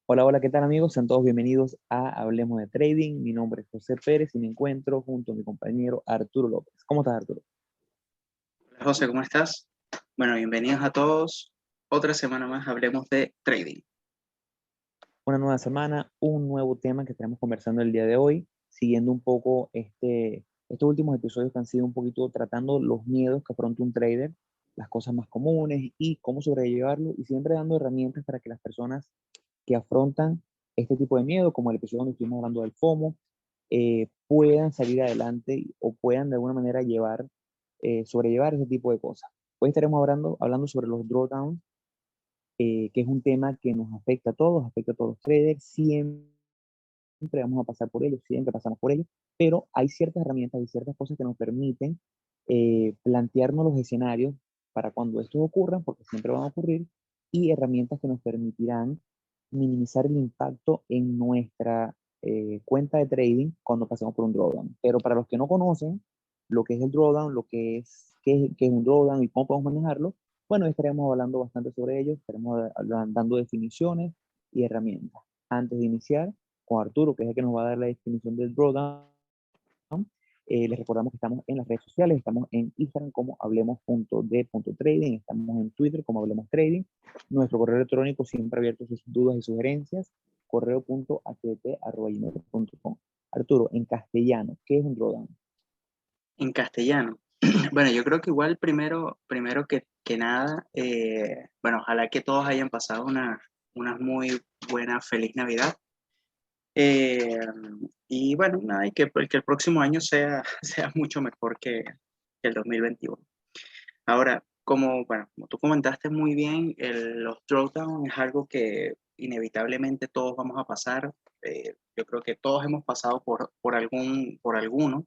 Hola, hola, ¿qué tal amigos? Sean todos bienvenidos a Hablemos de Trading. Mi nombre es José Pérez y me encuentro junto a mi compañero Arturo López. ¿Cómo estás, Arturo? Hola José, ¿cómo estás? Bueno, bienvenidos a todos. Otra semana más hablemos de trading. Una nueva semana, un nuevo tema que estaremos conversando el día de hoy, siguiendo un poco estos últimos episodios que han sido un poquito tratando los miedos que afronta un trader, las cosas más comunes y cómo sobrellevarlo y siempre dando herramientas para que las personas que afrontan este tipo de miedo, como el episodio donde estuvimos hablando del FOMO, puedan salir adelante o puedan de alguna manera sobrellevar ese tipo de cosas. Hoy estaremos hablando sobre los drawdowns, que es un tema que nos afecta a todos los traders, siempre vamos a pasar por ellos, siempre pasamos por ellos, pero hay ciertas herramientas y ciertas cosas que nos permiten plantearnos los escenarios para cuando estos ocurran, porque siempre van a ocurrir, y herramientas que nos permitirán minimizar el impacto en nuestra cuenta de trading cuando pasemos por un drawdown. Pero para los que no conocen lo que es el drawdown, qué es un drawdown y cómo podemos manejarlo, bueno, estaremos hablando bastante sobre ello, estaremos dando definiciones y herramientas. Antes de iniciar, con Arturo, que es el que nos va a dar la definición del drawdown, les recordamos que estamos en las redes sociales, estamos en Instagram como hablemos.de.trading, estamos en Twitter como Hablemos Trading, nuestro correo electrónico siempre abierto a sus dudas y sugerencias, correo.att@gmail.com. Arturo, en castellano, ¿qué es un drawdown? En castellano. Bueno, yo creo que igual primero que nada, bueno, ojalá que todos hayan pasado una muy buena, feliz Navidad. Eh, y bueno, nada, y que el próximo año sea, sea mucho mejor que el 2021. Ahora, bueno, como tú comentaste muy bien, los drawdowns es algo que inevitablemente todos vamos a pasar. Yo creo que todos hemos pasado por alguno.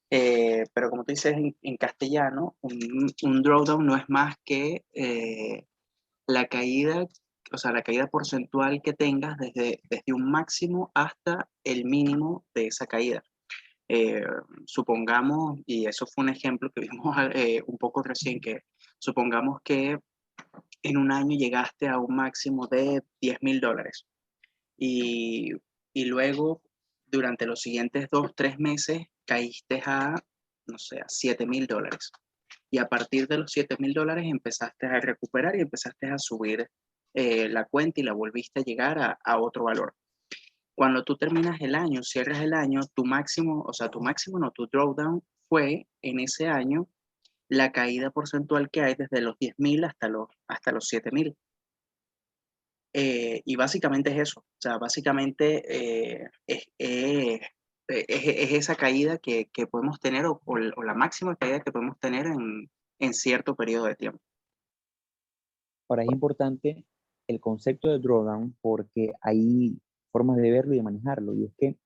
Pero como tú dices en castellano, un drawdown no es más que la caída, o sea, la caída porcentual que tengas desde un máximo hasta el mínimo de esa caída. Eh, Supongamos, y eso fue un ejemplo que vimos un poco recién, que supongamos que en un año llegaste a un máximo de $10,000 y, y luego durante los siguientes 2, 3 meses caíste no sé, a $7,000. Y a partir de los $7,000 empezaste a recuperar y empezaste a subir la cuenta y la volviste a llegar a otro valor. Cuando tú terminas el año, cierras el año, tu máximo, o sea, tu máximo no, tu drawdown fue en ese año la caída porcentual que hay desde los 10,000 hasta los 7,000. Y básicamente es eso, o sea, básicamente es esa caída que podemos tener o la máxima caída que podemos tener en cierto periodo de tiempo. Ahora, es importante el concepto de drawdown porque hay formas de verlo y de manejarlo, y es que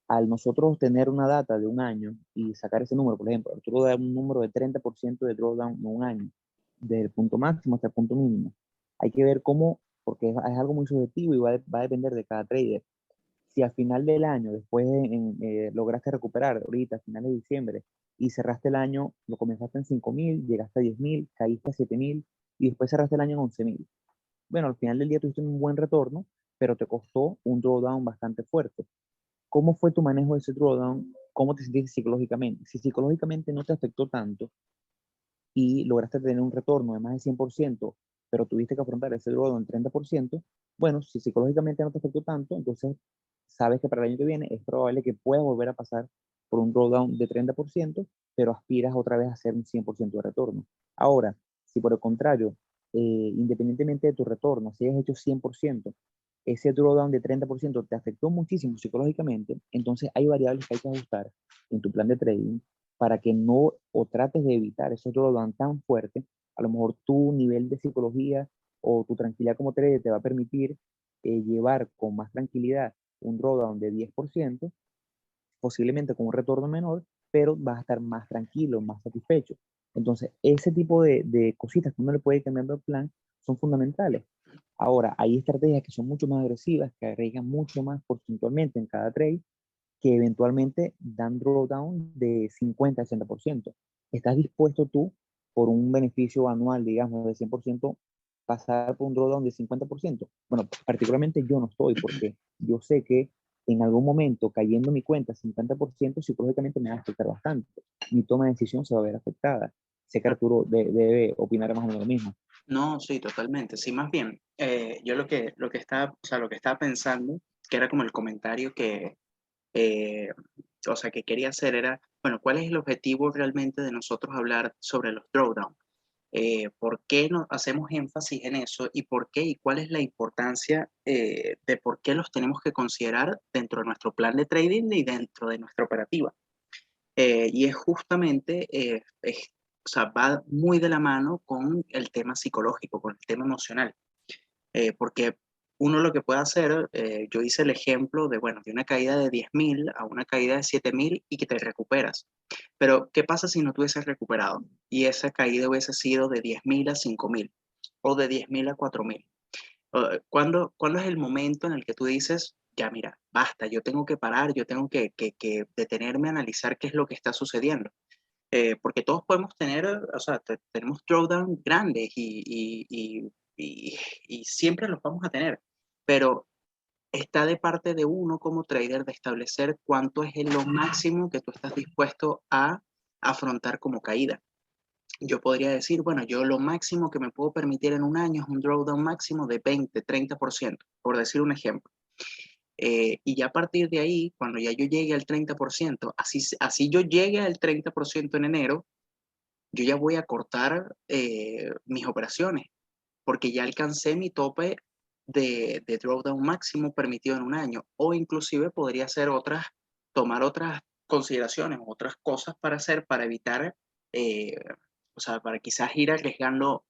al nosotros tener una data de un año y sacar ese número, por ejemplo, Arturo da un número de 30% de drawdown en un año, desde el punto máximo hasta el punto mínimo. Hay que ver cómo, porque es algo muy subjetivo y va a depender de cada trader. Si al final del año, lograste recuperar ahorita, a finales de diciembre, y cerraste el año, lo comenzaste en 5.000, llegaste a 10.000, caíste a 7.000 y después cerraste el año en 11.000. Bueno, al final del día tuviste un buen retorno, pero te costó un drawdown bastante fuerte. ¿Cómo fue tu manejo de ese drawdown? ¿Cómo te sentiste psicológicamente? Si psicológicamente no te afectó tanto y lograste tener un retorno de más del 100%, pero tuviste que afrontar ese drawdown del 30%, bueno, si psicológicamente no te afectó tanto, entonces sabes que para el año que viene es probable que puedas volver a pasar por un drawdown de 30%, pero aspiras otra vez a hacer un 100% de retorno. Ahora, si por el contrario, independientemente de tu retorno, si hayas hecho 100%, ese drawdown de 30% te afectó muchísimo psicológicamente, entonces hay variables que hay que ajustar en tu plan de trading para que no o trates de evitar esos drawdown tan fuertes. A lo mejor tu nivel de psicología o tu tranquilidad como trader te va a permitir llevar con más tranquilidad un drawdown de 10%, posiblemente con un retorno menor, pero vas a estar más tranquilo, más satisfecho. Entonces, ese tipo de cositas que uno le puede ir cambiando el plan son fundamentales. Ahora, hay estrategias que son mucho más agresivas, que arriesgan mucho más porcentualmente en cada trade, que eventualmente dan drawdown de 50-60%. ¿Estás dispuesto tú, por un beneficio anual, digamos, de 100%, pasar por un drawdown de 50%. Bueno, particularmente yo no estoy, porque yo sé que en algún momento cayendo mi cuenta 50%, psicológicamente me va a afectar bastante. Mi toma de decisión se va a ver afectada. Sé que Arturo debe opinar más o menos lo mismo. No, sí, totalmente. Sí, más bien, yo lo que estaba, o sea, lo que estaba pensando, que era como el comentario que, eh, o sea, que quería hacer era, bueno, ¿cuál es el objetivo realmente de nosotros hablar sobre los drawdown? ¿Por qué no hacemos énfasis en eso y por qué y cuál es la importancia de por qué los tenemos que considerar dentro de nuestro plan de trading y dentro de nuestra operativa? Y es justamente, o sea, va muy de la mano con el tema psicológico, con el tema emocional, porque uno lo que puede hacer, yo hice el ejemplo de, bueno, de una caída de 10.000 a una caída de 7.000 y que te recuperas. Pero, ¿qué pasa si no te hubieses recuperado y esa caída hubiese sido de 10.000 a 5.000 o de 10.000 a 4.000? ¿Cuándo es el momento en el que tú dices, ya mira, basta, yo tengo que parar, yo tengo que detenerme a analizar qué es lo que está sucediendo? Porque todos podemos tener, o sea, tenemos drawdown grandes y siempre los vamos a tener, pero está de parte de uno como trader de establecer cuánto es lo máximo que tú estás dispuesto a afrontar como caída. Yo podría decir, bueno, yo lo máximo que me puedo permitir en un año es un drawdown máximo de 20, 30%, por decir un ejemplo. Y ya a partir de ahí, cuando ya yo llegue al 30%, así yo llegue al 30% en enero, yo ya voy a cortar mis operaciones, porque ya alcancé mi tope de drawdown máximo permitido en un año, o inclusive podría hacer tomar otras consideraciones, otras cosas para hacer para evitar, eh, o sea, para quizás ir arriesgando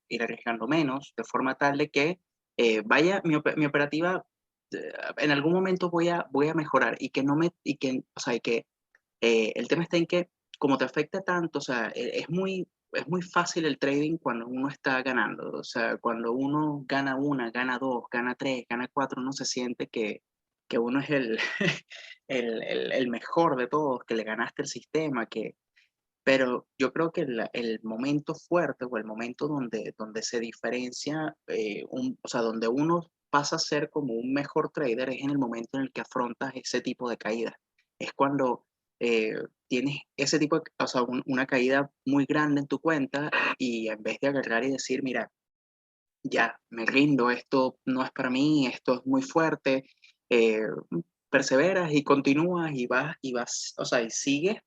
menos, de forma tal de que vaya mi operativa, en algún momento voy a mejorar y que no me, y que, o sea, y que el tema está en que como te afecta tanto, o sea, es muy fácil el trading cuando uno está ganando. O sea, cuando uno gana una, gana dos, gana tres, gana cuatro, uno se siente que uno es el mejor de todos, que le ganaste el sistema, pero yo creo que el momento fuerte o el momento donde se diferencia, o sea, donde uno pasa a ser como un mejor trader es en el momento en el que afrontas ese tipo de caídas. Es cuando eh, tienes ese tipo de, o sea, una caída muy grande en tu cuenta y en vez de agarrar y decir, mira, ya, me rindo, esto no es para mí, esto es muy fuerte, eh, perseveras y continúas y vas, o sea, y sigues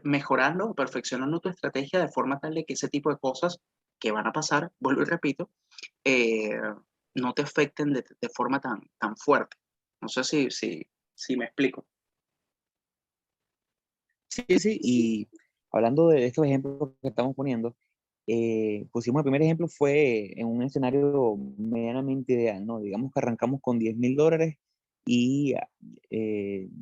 mejorando, perfeccionando tu estrategia de forma tal de que ese tipo de cosas que van a pasar, vuelvo y repito, eh, no te afecten de forma tan fuerte. No sé si me explico. Sí, sí, y hablando de estos ejemplos que estamos poniendo, pusimos el primer ejemplo fue en un escenario medianamente ideal, ¿no? Digamos que arrancamos con $10.000 y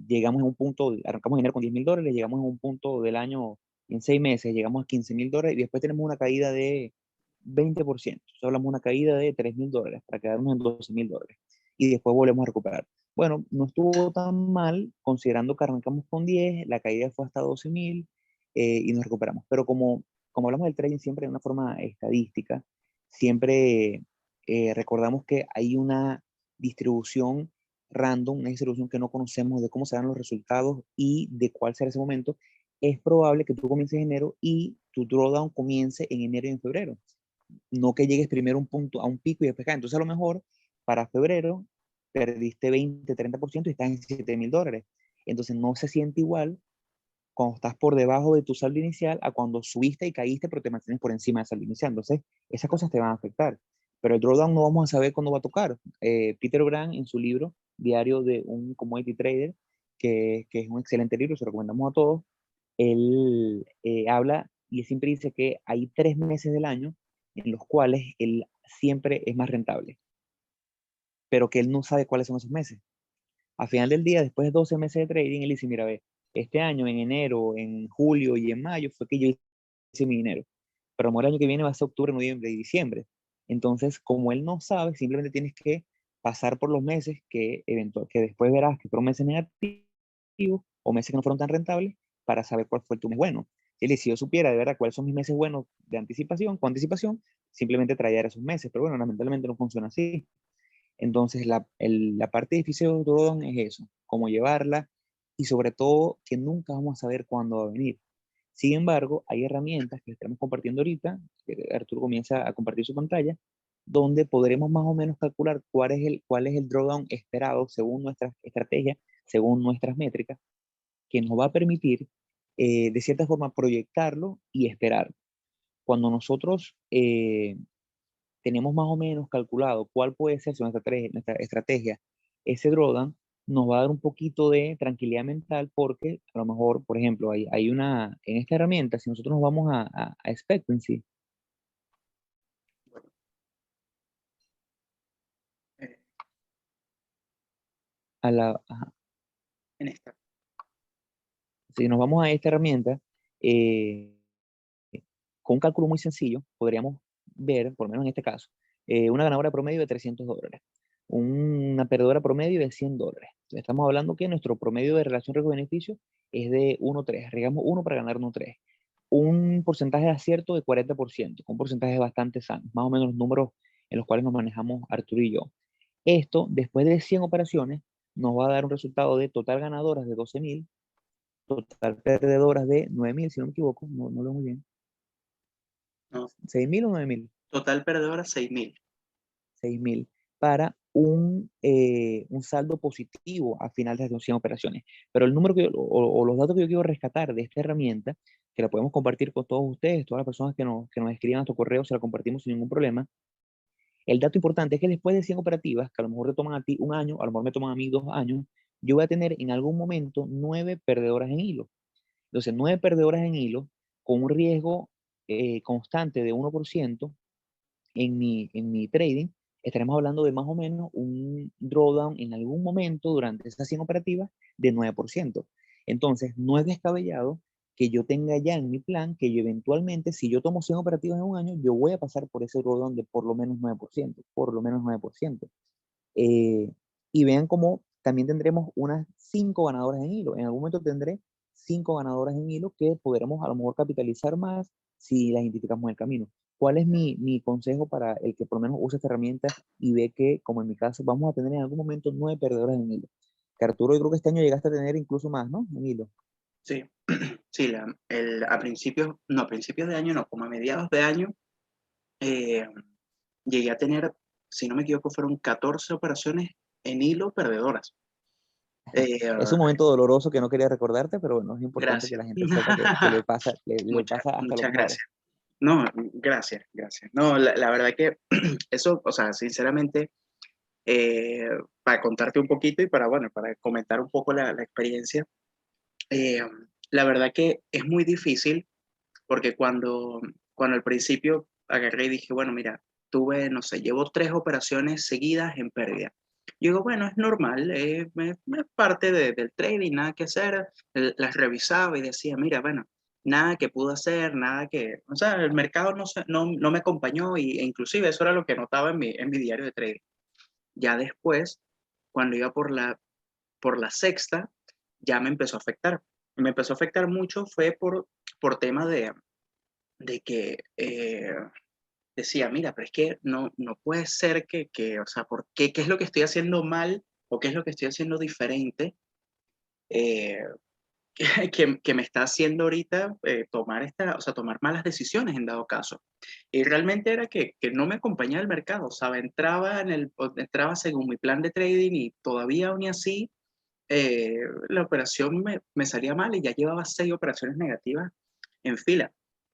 llegamos a un punto, arrancamos enero con $10.000, llegamos a un punto del año en 6 meses, llegamos a $15.000 y después tenemos una caída de 20%. Entonces hablamos de una caída de $3.000 para quedarnos en $12.000 y después volvemos a recuperar. Bueno, no estuvo tan mal considerando que arrancamos con 10, la caída fue hasta 12.000 y nos recuperamos. Pero como hablamos del trading siempre de una forma estadística, siempre recordamos que hay una distribución random, una distribución que no conocemos de cómo serán los resultados y de cuál será ese momento. Es probable que tú comiences en enero y tu drawdown comience en enero y en febrero. No que llegues primero a un punto, a un pico y después cae. Entonces a lo mejor para febrero perdiste 20, 30% y estás en $7.000. Entonces no se siente igual cuando estás por debajo de tu saldo inicial a cuando subiste y caíste, pero te mantienes por encima del saldo inicial. Entonces, esas cosas te van a afectar. Pero el drawdown no vamos a saber cuándo va a tocar. Peter Brand, en su libro Diario de un Commodity Trader, que es un excelente libro, se lo recomendamos a todos, él habla y siempre dice que hay 3 meses del año en los cuales él siempre es más rentable, pero que él no sabe cuáles son esos meses. A final del día, después de 12 meses de trading, él dice, mira, ve, este año en enero, en julio y en mayo fue que yo hice mi dinero. Pero el año que viene va a ser octubre, noviembre y diciembre. Entonces, como él no sabe, simplemente tienes que pasar por los meses que después verás que fueron meses negativos o meses que no fueron tan rentables para saber cuál fue tu mes bueno. Si yo supiera de verdad cuáles son mis meses buenos de anticipación, con anticipación, simplemente tradear esos meses, pero bueno, lamentablemente no funciona así. Entonces, la parte difícil de Drawdown es eso, cómo llevarla y sobre todo que nunca vamos a saber cuándo va a venir. Sin embargo, hay herramientas que estamos compartiendo ahorita, que Arturo comienza a compartir su pantalla, donde podremos más o menos calcular cuál es el drawdown esperado según nuestras estrategias, según nuestras métricas, que nos va a permitir, de cierta forma, proyectarlo y esperar. Cuando nosotros tenemos más o menos calculado cuál puede ser nuestra estrategia, ese drawdown nos va a dar un poquito de tranquilidad mental porque a lo mejor, por ejemplo, hay en esta herramienta, si nosotros nos vamos a expectancy, Bueno, eh, ajá, en esta. si nos vamos a esta herramienta, eh, con un cálculo muy sencillo, podríamos ver, por lo menos en este caso, una ganadora promedio de $300, una perdedora promedio de $100. Estamos hablando que nuestro promedio de relación riesgo-beneficio es de 1,3. Arriesgamos 1 para ganar 1,3. Un porcentaje de acierto de 40%, un porcentaje bastante sano, más o menos los números en los cuales nos manejamos Arturo y yo. Esto, después de 100 operaciones, nos va a dar un resultado de total ganadoras de 12.000, total perdedoras de 9.000, si no me equivoco, no lo veo muy bien. No, 6.000 o 9.000. total perdedora 6.000. 6.000 para un saldo positivo a final de las 100 operaciones. Pero el número o los datos que yo quiero rescatar de esta herramienta, que la podemos compartir con todos ustedes, todas las personas que nos escriban a tu correo, se la compartimos sin ningún problema. El dato importante es que después de 100 operativas, que a lo mejor te toman a ti un año, a lo mejor me toman a mí 2 años, yo voy a tener en algún momento 9 perdedoras en hilo. Entonces, 9 perdedoras en hilo con un riesgo constante de 1% en mi trading, estaremos hablando de más o menos un drawdown en algún momento durante esas 100 operativas de 9%. Entonces, no es descabellado que yo tenga ya en mi plan que yo eventualmente, si yo tomo 100 operativas en un año, yo voy a pasar por ese drawdown de por lo menos 9%, por lo menos 9%. Eh, y vean cómo también tendremos unas 5 ganadoras en hilo. En algún momento tendré 5 ganadoras en hilo que podremos a lo mejor capitalizar más si las identificamos en el camino. ¿Cuál es mi consejo para el que por lo menos use esta herramienta y ve que, como en mi caso, vamos a tener en algún momento 9 perdedoras en hilo? Que Arturo, yo creo que este año llegaste a tener incluso más, ¿no? En hilo. Sí, sí, a principios de año no, como a mediados de año, eh, llegué a tener, si no me equivoco, fueron 14 operaciones en hilo perdedoras. Eh, Es un momento doloroso que no quería recordarte, pero bueno, es importante que Gracias. la gente sepa que le pasa, le Muchas, pasa hasta los muchas mejores. gracias. No, gracias, gracias. No, la verdad que eso, o sea, sinceramente, eh, para contarte un poquito y para, bueno, para comentar un poco la experiencia, eh, la verdad que es muy difícil porque cuando al principio agarré y dije, bueno, mira, tuve, no sé, llevo 3 operaciones seguidas en pérdida. Yo digo, bueno, es normal, es parte del trading, nada que hacer. Las revisaba y decía, mira, bueno, nada que pude hacer, nada que, o sea, el mercado no me acompañó e inclusive eso era lo que notaba en mi diario de trading. Ya después, cuando iba por la sexta, ya me empezó a afectar. Me empezó a afectar mucho fue por temas de que decía, mira, pero es que no puede ser o sea, ¿por qué? ¿Qué es lo que estoy haciendo mal o qué es lo que estoy haciendo diferente eh, que me está haciendo ahorita o sea, tomar malas decisiones en dado caso? Y realmente era que no me acompañaba el mercado, o sea, entraba según mi plan de trading y todavía aún así la operación me salía mal y ya llevaba 6 operaciones negativas en fila.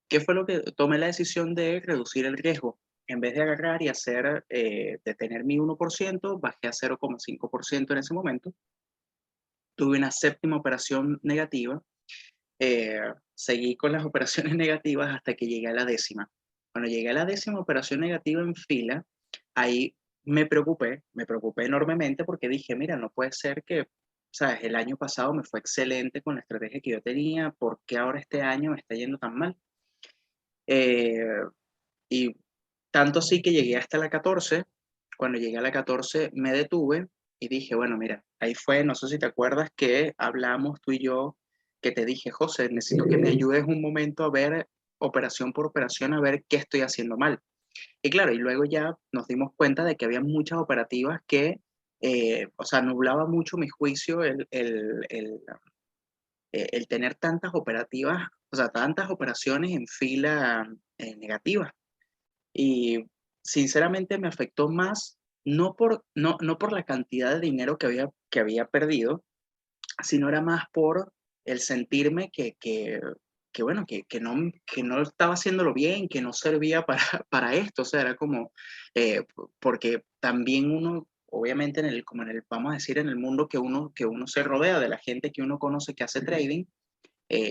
¿Qué fue lo que tomé la decisión de reducir el riesgo? En vez de agarrar y de tener mi 1%, bajé a 0,5% en ese momento. Tuve una séptima operación negativa. eh, Seguí con las operaciones negativas hasta que llegué a la décima. Cuando llegué a la décima operación negativa en fila, ahí me preocupé enormemente porque dije, mira, no puede ser que, ¿sabes? El año pasado me fue excelente con la estrategia que yo tenía, ¿por qué ahora este año me está yendo tan mal? Eh, y tanto sí que llegué hasta la 14. Cuando llegué a la 14 me detuve y dije, bueno, mira, ahí fue, no sé si te acuerdas que hablamos tú y yo, que te dije, José, necesito que me ayudes un momento a ver operación por operación, a ver qué estoy haciendo mal. Y claro, y luego ya nos dimos cuenta de que había muchas operativas que, o sea, nublaba mucho mi juicio el tener tantas operativas, o sea, tantas operaciones en fila negativas. Y sinceramente me afectó más, no por la cantidad de dinero que había perdido, sino era más por el sentirme que bueno, que no estaba haciéndolo bien, que no servía para, para esto. O sea, era como, porque también uno, obviamente, como en el, vamos a decir, en el mundo que uno se rodea, de la gente que uno conoce que hace trading,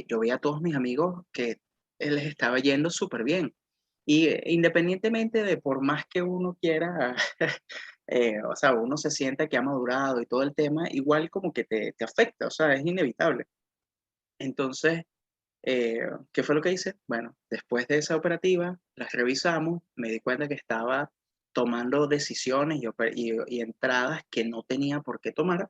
yo veía a todos mis amigos que les estaba yendo súper bien. Y independientemente de por más que uno quiera, o sea, uno se sienta que ha madurado y todo el tema, igual como que te afecta, o sea, es inevitable. Entonces, ¿qué fue lo que hice? Bueno, después de esa operativa, las revisamos, me di cuenta que estaba tomando decisiones y entradas que no tenía por qué tomar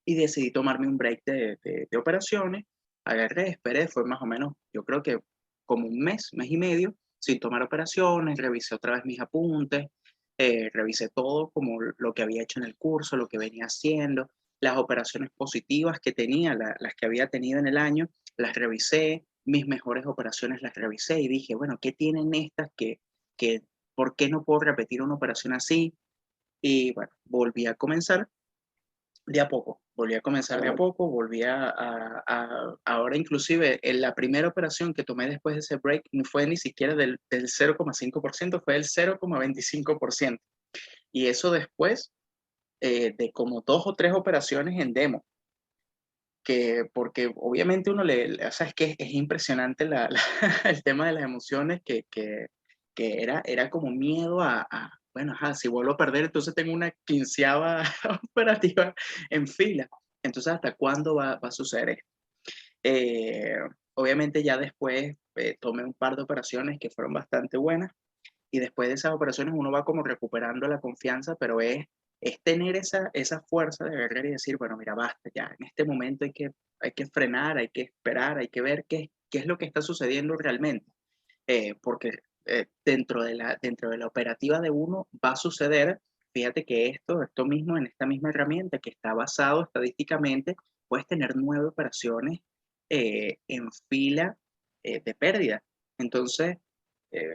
y decidí tomarme un break de operaciones. Agarré, esperé, fue más o menos, yo creo que como un mes y medio, sin tomar operaciones, revisé otra vez mis apuntes, revisé todo como lo que había hecho en el curso, lo que venía haciendo, las operaciones positivas que tenía, las que había tenido en el año, las revisé, mis mejores operaciones las revisé y dije, bueno, ¿qué tienen estas que por qué no puedo repetir una operación así? Y bueno, volví a comenzar de a poco, volví a comenzar de a poco, volví ahora inclusive en la primera operación que tomé después de ese break no fue ni siquiera del 0,5%, fue el 0,25%. Y eso después de como 2 o 3 operaciones en demo, que porque obviamente o sea, es que es impresionante el tema de las emociones que era como miedo bueno, ajá, si vuelvo a perder, entonces tengo una quinceava operativa en fila. Entonces, ¿hasta cuándo va a suceder esto? Eh, Obviamente ya después tomé un par de operaciones que fueron bastante buenas y después de esas operaciones uno va como recuperando la confianza, pero es tener esa fuerza de agarrar y decir, bueno, mira, basta, ya, en este momento hay que frenar, hay que esperar, hay que ver qué es lo que está sucediendo realmente, porque dentro de la operativa de uno va a suceder, fíjate que esto mismo en esta misma herramienta que está basado estadísticamente, puedes tener 9 operaciones en fila de pérdida. Entonces, eh,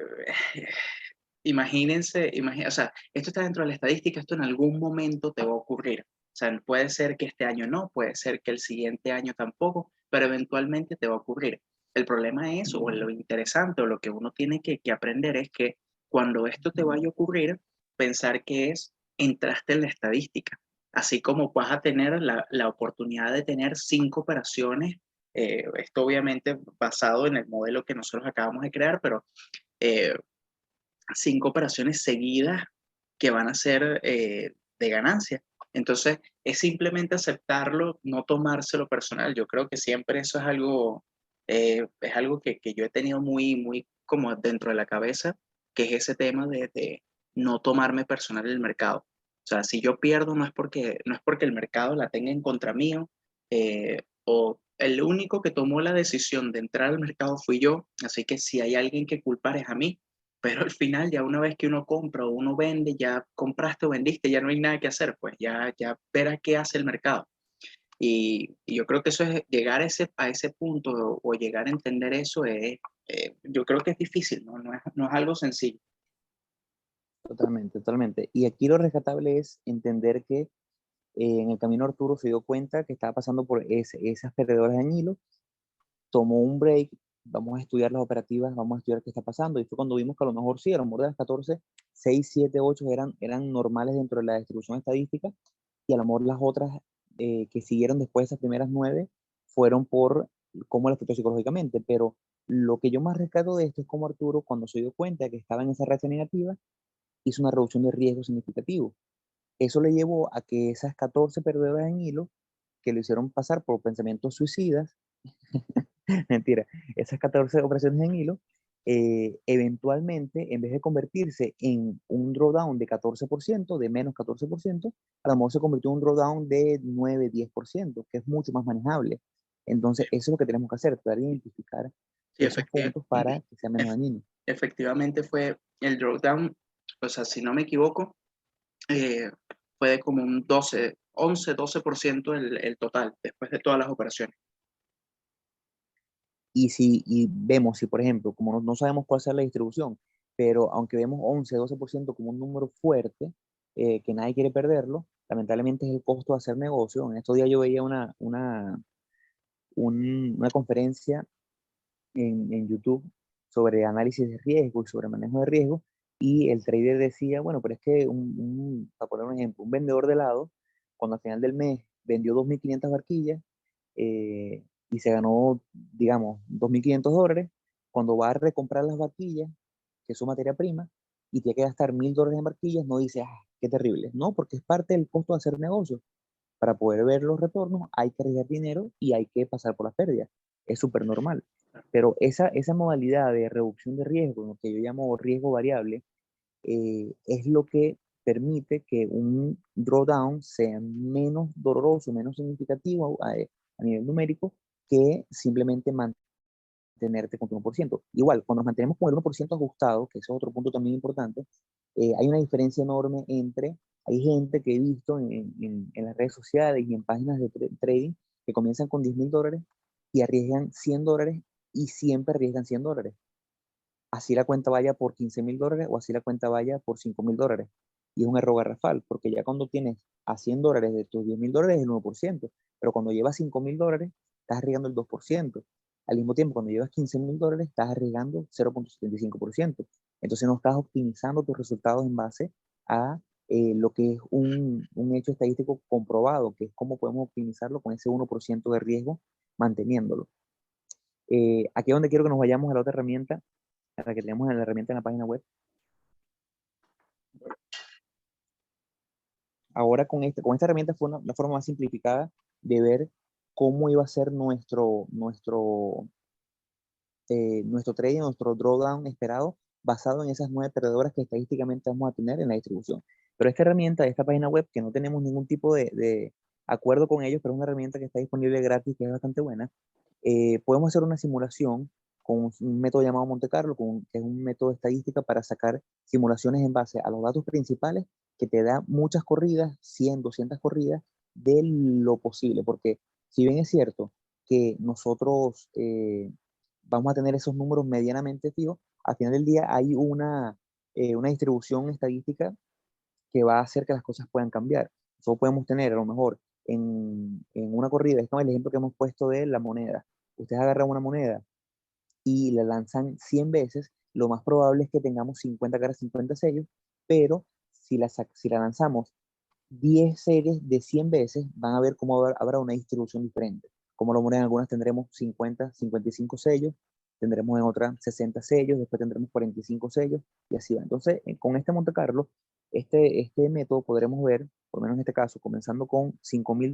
o sea, esto está dentro de la estadística, esto en algún momento te va a ocurrir. O sea, puede ser que este año no, puede ser que el siguiente año tampoco, pero eventualmente te va a ocurrir. El problema es, o lo interesante, o lo que uno tiene que aprender es que cuando esto te vaya a ocurrir, pensar que entraste en la estadística. Así como vas a tener la oportunidad de tener 5 operaciones, esto obviamente basado en el modelo que nosotros acabamos de crear, pero eh, 5 operaciones seguidas que van a ser de ganancia. Entonces, es simplemente aceptarlo, no tomárselo personal. Yo creo que siempre eso es algo que yo he tenido muy como dentro de la cabeza, que es ese tema de no tomarme personal el mercado. O sea, si yo pierdo no es porque el mercado la tenga en contra mío, o el único que tomó la decisión de entrar al mercado fui yo, así que si hay alguien que culpar es a mí, pero al final, ya una vez que uno compra o uno vende, ya compraste o vendiste, ya no hay nada que hacer, pues ya verá qué hace el mercado. Y yo creo que eso es llegar a ese punto o llegar a entender eso yo creo que es difícil, ¿no? No es algo sencillo. Totalmente, totalmente. Y aquí lo rescatable es entender que en el camino Arturo se dio cuenta que estaba pasando por esas perdedoras de Añilo, tomó un break, vamos a estudiar las operativas, vamos a estudiar qué está pasando, y fue cuando vimos que a lo mejor sí, a lo mejor de las 14, 6, 7, 8 eran normales dentro de la distribución estadística, y a lo mejor las otras que siguieron después de esas primeras 9 fueron por cómo le afectó psicológicamente, pero lo que yo más rescato de esto es cómo Arturo, cuando se dio cuenta que estaba en esa racha negativa, hizo una reducción de riesgo significativo. Eso le llevó a que esas 14 perdedoras en hilo, que lo hicieron pasar por pensamientos suicidas, mentira, esas 14 operaciones en hilo, eventualmente, en vez de convertirse en un drawdown de 14%, de menos 14%, a lo mejor se convirtió en un drawdown de 9-10%, que es mucho más manejable. Entonces, eso es lo que tenemos que hacer, tratar de identificar Sí, esos puntos para que sea menos dañino. efectivamente fue el drawdown, o sea, si no me equivoco, fue de como un 12% el total, después de todas las operaciones. Y vemos, si por ejemplo, como no sabemos cuál sea la distribución, pero aunque vemos 11-12% como un número fuerte, que nadie quiere perderlo, lamentablemente es el costo de hacer negocio. En estos días yo veía una conferencia en YouTube sobre análisis de riesgo y sobre manejo de riesgo, y el trader decía, bueno, pero es que, para poner un ejemplo, un vendedor de helado, cuando al final del mes vendió 2.500 barquillas, y se ganó, digamos, $2.500, cuando va a recomprar las barquillas, que es su materia prima, y tiene que gastar $1.000 en barquillas, no dice, ah, qué terrible. No, porque es parte del costo de hacer negocio. Para poder ver los retornos hay que arriesgar dinero y hay que pasar por las pérdidas. Es súper normal. Pero esa modalidad de reducción de riesgo, lo que yo llamo riesgo variable, es lo que permite que un drawdown sea menos doloroso, menos significativo a nivel numérico, que simplemente mantenerte con tu 1%. Igual, cuando nos mantenemos con el 1% ajustado, que ese es otro punto también importante, hay una diferencia enorme entre, hay gente que he visto en las redes sociales y en páginas de trading que comienzan con $10.000 y arriesgan $100 y siempre arriesgan $100. Así la cuenta vaya por $15.000 o así la cuenta vaya por $5.000. Y es un error garrafal, porque ya cuando tienes a $100 de tus $10.000 es el 1%, pero cuando llevas $5.000 estás arriesgando el 2%. Al mismo tiempo, cuando llevas $15.000 estás arriesgando 0,75%. Entonces no estás optimizando tus resultados en base a lo que es un hecho estadístico comprobado, que es cómo podemos optimizarlo con ese 1% de riesgo manteniéndolo. Aquí es donde quiero que nos vayamos a la otra herramienta, a la que tenemos en la herramienta en la página web. Ahora con esta herramienta fue la forma más simplificada de ver cómo iba a ser nuestro trading, nuestro drawdown esperado, basado en esas 9 perdedoras que estadísticamente vamos a tener en la distribución. Pero esta herramienta, esta página web, que no tenemos ningún tipo de acuerdo con ellos, pero es una herramienta que está disponible gratis, que es bastante buena, podemos hacer una simulación con un método llamado Monte Carlo, que es un método de estadística para sacar simulaciones en base a los datos principales, que te da muchas corridas, 100, 200 corridas, de lo posible. Porque si bien es cierto que nosotros vamos a tener esos números medianamente fijos, al final del día hay una distribución estadística que va a hacer que las cosas puedan cambiar. Nosotros podemos tener a lo mejor en una corrida, es como el ejemplo que hemos puesto de la moneda. Ustedes agarran una moneda y la lanzan 100 veces, lo más probable es que tengamos 50 caras, 50 sellos, pero si la lanzamos 10 series de 100 veces, van a ver cómo habrá una distribución diferente. Como lo moneda, en algunas tendremos 50, 55 sellos, tendremos en otras 60 sellos, después tendremos 45 sellos, y así va. Entonces, con este Monte Carlo, este método podremos ver, por lo menos en este caso, comenzando con $5.000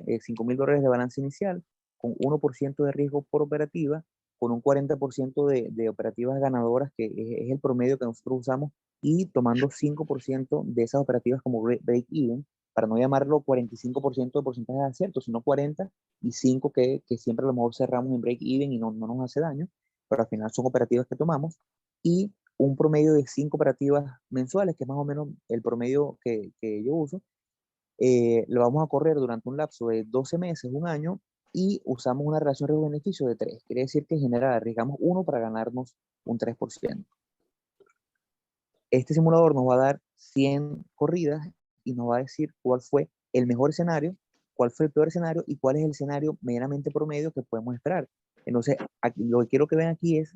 $5.000 de balance inicial, con 1% de riesgo por operativa, con un 40% de operativas ganadoras, que es el promedio que nosotros usamos, y tomando 5% de esas operativas como break-even, para no llamarlo 45% de porcentaje de acierto, sino 40 y 5 que siempre a lo mejor cerramos en break-even y no nos hace daño, pero al final son operativas que tomamos, y un promedio de 5 operativas mensuales, que es más o menos el promedio que yo uso. Lo vamos a correr durante un lapso de 12 meses, un año, y usamos una relación riesgo-beneficio de 3. Quiere decir que en general arriesgamos 1 para ganarnos un 3%. Este simulador nos va a dar 100 corridas y nos va a decir cuál fue el mejor escenario, cuál fue el peor escenario y cuál es el escenario meramente promedio que podemos esperar. Entonces, lo que quiero que vean aquí es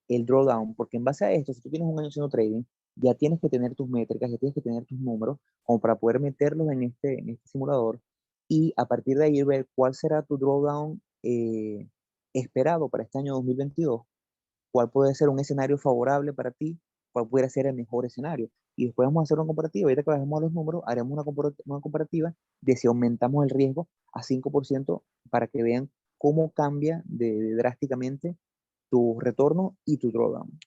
el drawdown, porque en base a esto, si tú tienes un año haciendo trading, ya tienes que tener tus métricas, ya tienes que tener tus números como para poder meterlos en este simulador, y a partir de ahí ver cuál será tu drawdown esperado para este año 2022, cuál puede ser un escenario favorable para ti, cuál puede ser el mejor escenario. Y después vamos a hacer una comparativa. Ahorita que bajemos los números, haremos una comparativa de si aumentamos el riesgo a 5%, para que vean cómo cambia drásticamente tu retorno y tu drawdown.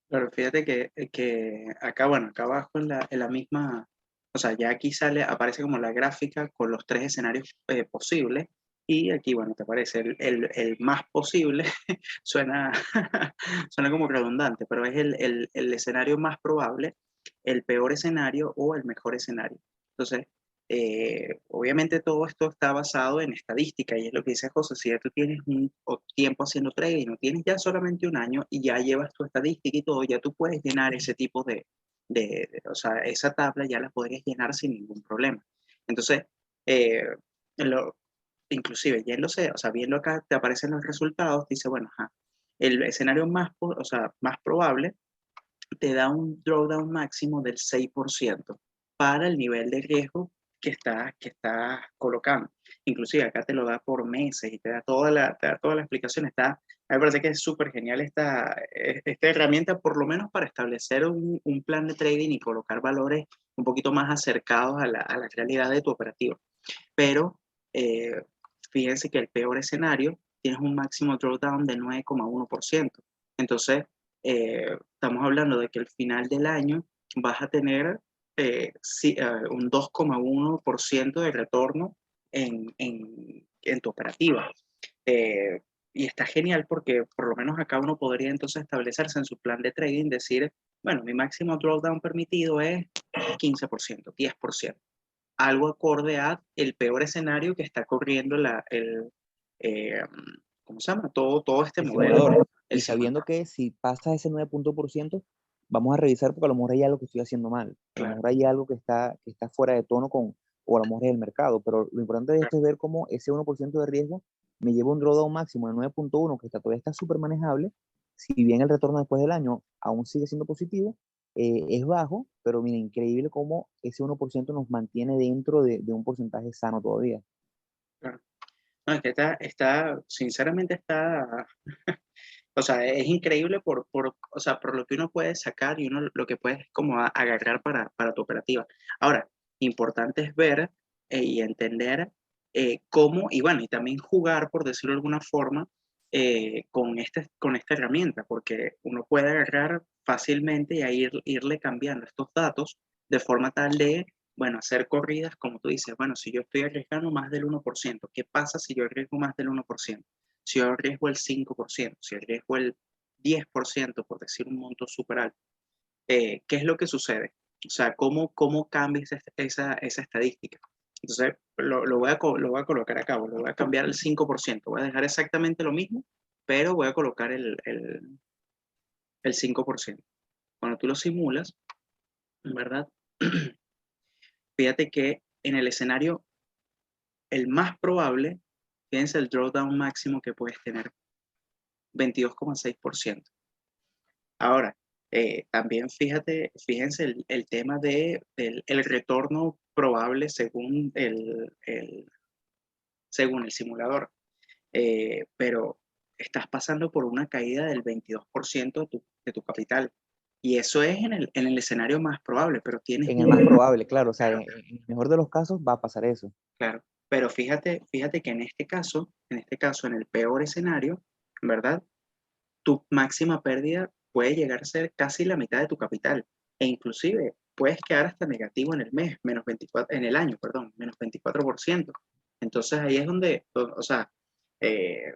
Pero fíjate que acá, bueno, acá abajo en la misma, o sea, ya aquí aparece como la gráfica con los 3 escenarios posibles, Y aquí, bueno, te aparece el más posible, suena, suena como redundante, pero es el escenario más probable, el peor escenario o el mejor escenario. Entonces, obviamente todo esto está basado en estadística y es lo que dice José, si ya tú tienes un tiempo haciendo trading, no tienes ya solamente un año y ya llevas tu estadística y todo, ya tú puedes llenar ese tipo o sea, esa tabla ya la podrías llenar sin ningún problema. Entonces, eh, lo, inclusive yéndose, o sea, viendo acá, te aparecen los resultados, dice, bueno, ajá, el escenario o sea, más probable te da un drawdown máximo del 6% para el nivel de riesgo que estás colocando. Inclusive acá te lo da por meses y te da toda la explicación. Me parece que es súper genial esta herramienta, por lo menos para establecer un plan de trading y colocar valores un poquito más acercados a la realidad de tu operativa. Pero eh, fíjense que el peor escenario tienes un máximo drawdown de 9,1%. Entonces, estamos hablando de que al final del año vas a tener un 2,1% de retorno en tu operativa. Eh, y está genial porque por lo menos acá uno podría entonces establecerse en su plan de trading, decir, bueno, mi máximo drawdown permitido es 15%, 10%, algo acorde a el peor escenario que está corriendo eh, ¿cómo se llama? Todo este El modelo, simulador. el Y sabiendo simulador. que si pasa ese 9 puntos por ciento, vamos a revisar porque a lo mejor hay algo que estoy haciendo mal. A lo Claro, mejor hay algo que está fuera de tono con, o a lo mejor es el mercado. Pero lo importante de claro. esto es ver cómo ese 1% de riesgo me lleva un drawdown máximo de 9,1 que todavía está súper manejable. Si bien el retorno después del año aún sigue siendo positivo, es bajo, pero mira, increíble cómo ese 1% nos mantiene dentro de un porcentaje sano todavía. Claro. No, es que sinceramente está, o sea, es increíble o sea, por lo que uno puede sacar y uno lo que puedes como agarrar para tu operativa. Ahora, importante es ver y entender cómo, y bueno, y también jugar, por decirlo de alguna forma, con esta herramienta, porque uno puede agarrar fácilmente y irle cambiando estos datos de forma tal de, bueno, hacer corridas, como tú dices, bueno, si yo estoy arriesgando más del 1%, ¿qué pasa si yo arriesgo más del 1%? Si yo arriesgo el 5%, si arriesgo el 10%, por decir un monto súper alto, ¿qué es lo que sucede? O sea, cómo cambia esa estadística? Entonces, lo voy a colocar acá, lo voy a cambiar el 5%, voy a dejar exactamente lo mismo, pero voy a colocar el 5%. Cuando tú lo simulas, en verdad, fíjate que en el escenario, el más probable, fíjense el drawdown máximo que puedes tener, 22,6%. Ahora, también fíjense el tema el retorno probable según el simulador. Pero estás pasando por una caída del 22% de tu capital. Y eso es en el escenario más probable, pero tienes En el más un, probable, claro, o sea, claro, en el mejor de los casos va a pasar eso. claro. Pero fíjate que en este caso, en el peor escenario, ¿verdad? Tu máxima pérdida puede llegar a ser casi la mitad de tu capital e inclusive puedes quedar hasta negativo en el mes, menos 24, en el año, perdón, menos 24%. Entonces ahí es o sea, eh,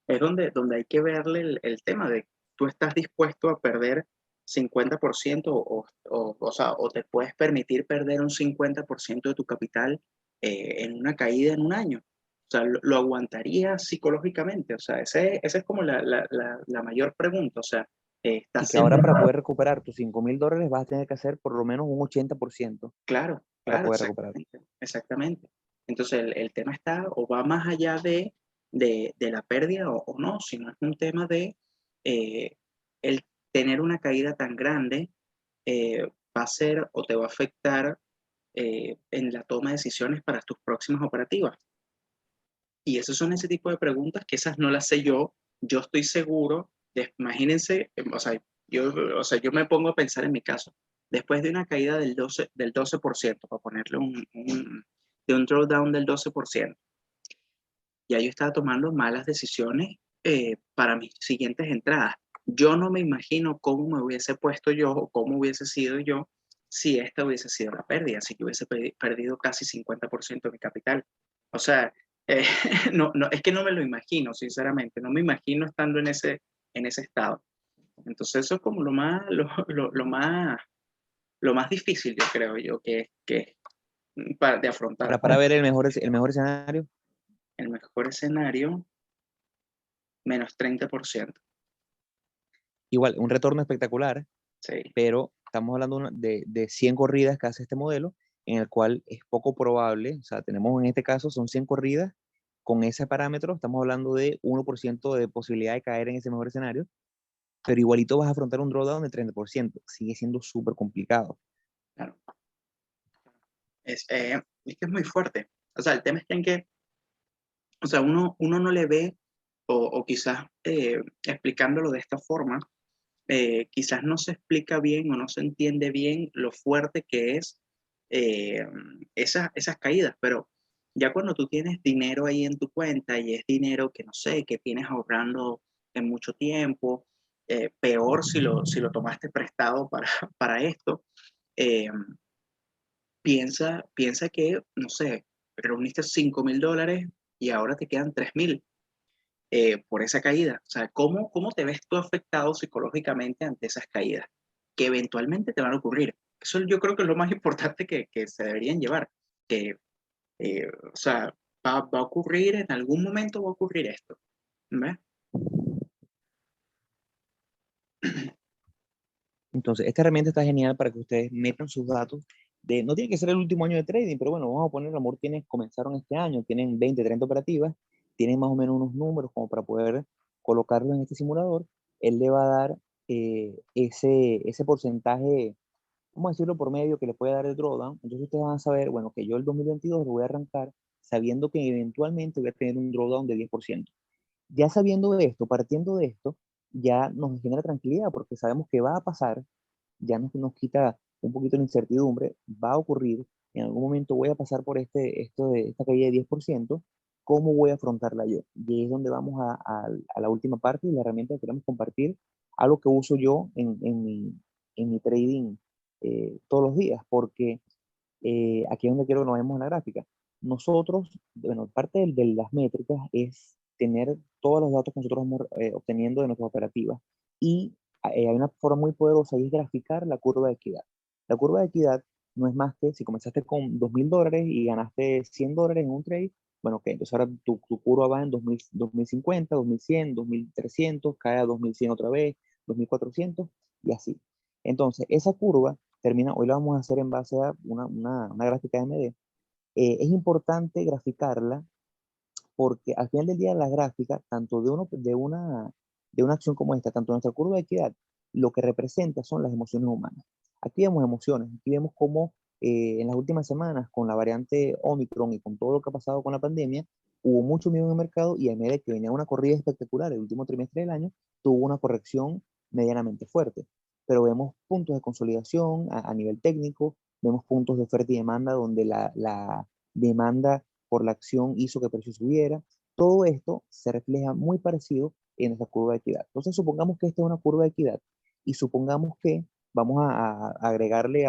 es donde hay que verle el tema de tú estás dispuesto a perder 50% o sea, o te puedes permitir perder un 50% de tu capital en una caída en un año. O sea, lo aguantaría psicológicamente. O sea, esa es como la mayor pregunta. O sea, Y ¿estás que ahora seguro? para poder recuperar tus $5,000 vas a tener que hacer por lo menos un 80% Claro, para claro, poder recuperar. exactamente, exactamente. Entonces, el tema está o va más allá de la pérdida o no, sino es un tema de eh, el tener una caída tan grande va a ser o te va a afectar en la toma de decisiones para tus próximas operativas. Y esos son ese tipo de preguntas que esas no las sé yo. Yo estoy seguro, imagínense, o sea, yo me pongo a pensar en mi caso. Después de una caída del 12%, para ponerle de un drawdown del 12%, ya yo estaba tomando malas decisiones para mis siguientes entradas. Yo no me imagino cómo me hubiese puesto yo o cómo hubiese sido yo si esta hubiese sido la pérdida, si yo hubiese perdido casi 50% de mi capital. O sea, Eh, no, no, es que no me lo imagino, sinceramente, no me imagino estando en ese estado. Entonces eso es como lo más difícil, yo creo yo, de afrontar. Para ver el mejor escenario, El mejor escenario, menos 30%. igual, un retorno espectacular, Sí, pero estamos hablando de 100 corridas que hace este modelo, en el cual es poco probable, o sea, tenemos en este caso, son 100 corridas, con ese parámetro estamos hablando de 1% de posibilidad de caer en ese mejor escenario, pero igualito vas a afrontar un drawdown de 30%, sigue siendo súper complicado. claro. Es que es muy fuerte. O sea, el tema está en que, o sea, uno no le ve, o quizás explicándolo de esta forma, quizás no se explica bien o no se entiende bien lo fuerte que es eh, esas caídas, pero ya cuando tú tienes dinero ahí en tu cuenta y es dinero que no sé, que tienes ahorrando en mucho tiempo, peor si lo tomaste prestado para esto, eh, piensa que, no sé, reuniste $5.000 y ahora te quedan 3.000 por esa caída. O sea, ¿cómo te ves tú afectado psicológicamente ante esas caídas? Que eventualmente te van a ocurrir. Eso yo creo que es lo más importante que se deberían llevar. Que, o sea, va a ocurrir, en algún momento va a ocurrir esto. ¿Ves? Entonces, esta herramienta está genial para que ustedes metan sus datos no tiene que ser el último año de trading, pero bueno, vamos a poner, amor, comenzaron este año, tienen 20, 30 operativas, tienen más o menos unos números como para poder colocarlo en este simulador. Él le va a dar ese porcentaje, vamos a decirlo, por medio que le puede dar el drawdown. Entonces ustedes van a saber, bueno, que yo el 2022 lo voy a arrancar sabiendo que eventualmente voy a tener un drawdown de 10%. Ya sabiendo esto, partiendo de esto, ya nos genera tranquilidad porque sabemos que va a pasar, ya nos quita un poquito la incertidumbre, va a ocurrir, en algún momento voy a pasar por esta caída de 10%, ¿cómo voy a afrontarla yo? Y es donde vamos a la última parte y la herramienta que queremos compartir, algo que uso yo en mi trading todos los días, porque aquí es donde quiero que nos vemos en la gráfica. Nosotros, bueno, parte de las métricas es tener todos los datos que nosotros vamos obteniendo de nuestras operativas. Y hay una forma muy poderosa y es graficar la curva de equidad. La curva de equidad no es más que si comenzaste con $2.000 y ganaste $100 en un trade, bueno, ok, entonces ahora tu curva va en 2000, 2050, 2100, 2300, cae a 2100 otra vez, 2400 y así. Entonces, esa curva termina, hoy la vamos a hacer en base a una gráfica MD. Es importante graficarla porque al final del día la gráfica, tanto de una acción como esta, tanto nuestra curva de equidad, lo que representa son las emociones humanas. Aquí vemos emociones, aquí vemos cómo en las últimas semanas, con la variante Omicron y con todo lo que ha pasado con la pandemia, hubo mucho miedo en el mercado y a medida que venía una corrida espectacular el último trimestre del año, tuvo una corrección medianamente fuerte. Pero vemos puntos de consolidación a nivel técnico, vemos puntos de oferta y demanda donde la demanda por la acción hizo que el precio subiera. Todo esto se refleja muy parecido en esta curva de equidad. Entonces, supongamos que esta es una curva de equidad y supongamos que vamos a agregarle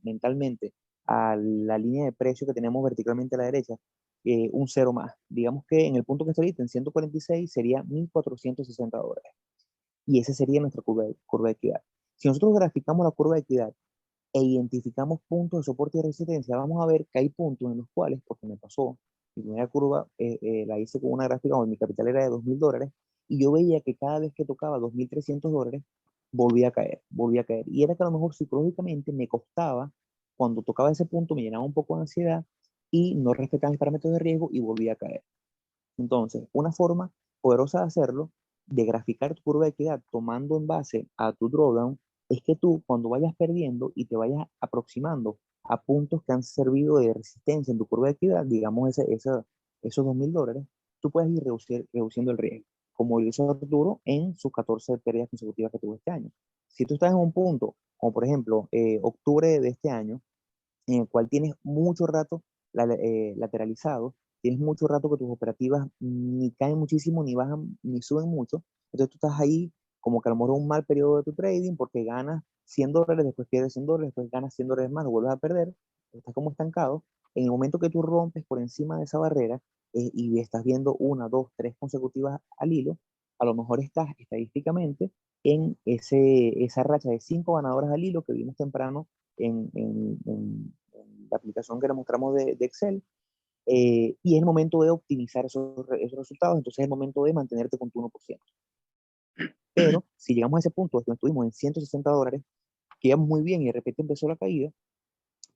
mentalmente a la línea de precio que tenemos verticalmente a la derecha un cero más. Digamos que en el punto que está ahorita, en 146, sería $1.460. Y esa sería nuestra curva de equidad. Si nosotros graficamos la curva de equidad e identificamos puntos de soporte y resistencia, vamos a ver que hay puntos en los cuales, porque me pasó, mi primera curva la hice con una gráfica donde mi capital era de $2.000 y yo veía que cada vez que tocaba $2.300 volvía a caer, volvía a caer. Y era que a lo mejor psicológicamente me costaba, cuando tocaba ese punto me llenaba un poco de ansiedad y no respetaba mis parámetros de riesgo y volvía a caer. Entonces, una forma poderosa de hacerlo, de graficar tu curva de equidad tomando en base a tu drawdown, es que tú cuando vayas perdiendo y te vayas aproximando a puntos que han servido de resistencia en tu curva de equidad, digamos esos $2.000, tú puedes ir reduciendo el riesgo, como lo hizo Arturo en sus 14 pérdidas consecutivas que tuvo este año. Si tú estás en un punto, como por ejemplo octubre de este año, en el cual tienes mucho rato lateralizado, tienes mucho rato que tus operativas ni caen muchísimo, ni bajan, ni suben mucho. Entonces tú estás ahí como que a lo mejor un mal periodo de tu trading porque ganas $100, después pierdes $100, después ganas $100 más, lo vuelves a perder, estás como estancado. En el momento que tú rompes por encima de esa barrera y estás viendo una, dos, tres consecutivas al hilo, a lo mejor estás estadísticamente en esa racha de 5 ganadoras al hilo que vimos temprano en la aplicación que le mostramos de Excel, y es el momento de optimizar esos resultados, entonces es el momento de mantenerte con tu 1%. Pero si llegamos a ese punto, donde estuvimos en $160, que íbamos muy bien y de repente empezó la caída,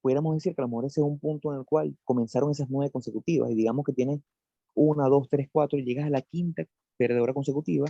pudiéramos decir que a lo mejor ese es un punto en el cual comenzaron esas 9 consecutivas y digamos que tienes una, dos, tres, cuatro y llegas a la quinta perdedora consecutiva,